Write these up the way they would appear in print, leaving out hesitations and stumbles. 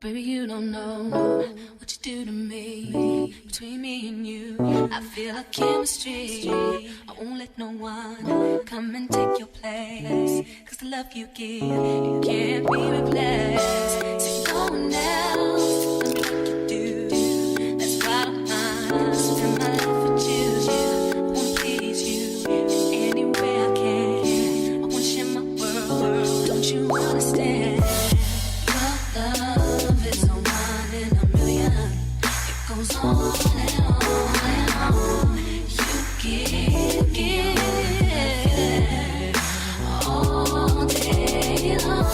Baby, you don't know what you do to me. Between me and you, I feel like chemistry. I won't let no one come and take your place. Cause the love you give, it can't be replaced. So no one else tell me what to do. That's why I'm spend my life with you. I wanna please you any way I can. I wanna share my world, don't you understand? Your love is a one in a million. It goes on and on and on. You give all day long.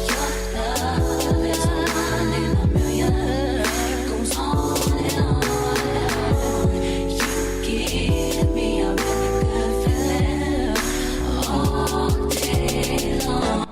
Your love is a one in a million. It goes on and on and on. You give me a really good feeling all day long.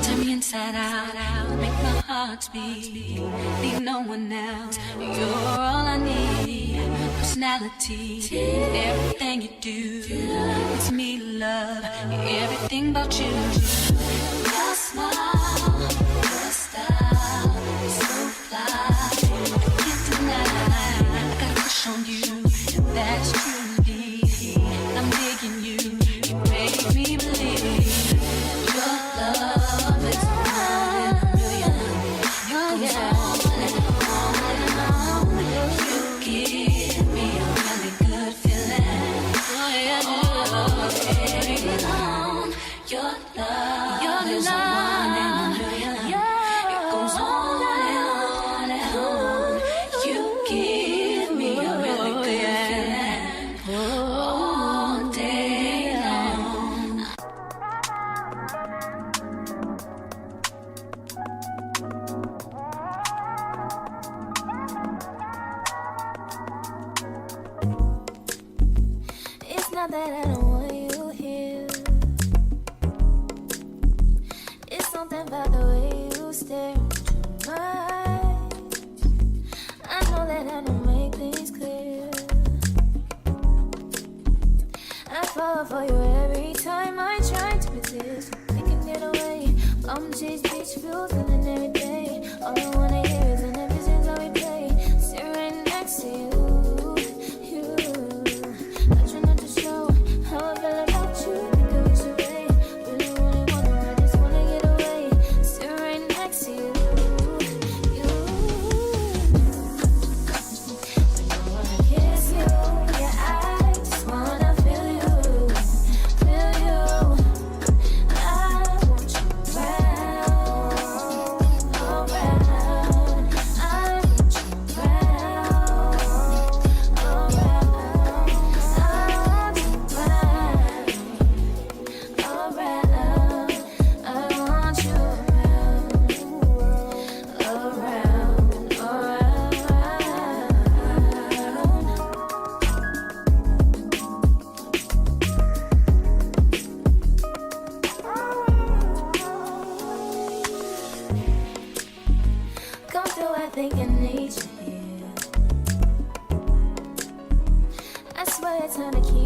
Turn me inside out, make my heart beat. Need no one else, you're all I need. Personality, everything you do, it's me love, everything about you. Your smile, your style, so fly, I can't deny. I got a crush on you, and that's true indeed. I'm digging you, you make me believe. Your love is one in a million. It goes on and on and on. You give me a really good feeling. All day long. Your love is one in a million. It goes on and on and on. You give me a really good feeling all day long. It's not that I don't want you here. It's something about the way you stare into my eyes. I know that I don't make things clear. I fall for you every time I try to resist. We can get away. Come chase beach views and then every day. All I wanna hear is an ever how we play. Sit right next to you. I try not to show how I feel about you. Think I wish away. Really wanna, I just wanna get away. Sit right next to you. I don't wanna kiss you. Yeah, I just wanna feel you. Feel you. I want you around, around. I want you around, around. I want you around, around. I want you around, around. Come through, I think I need you here. I swear it's time to keep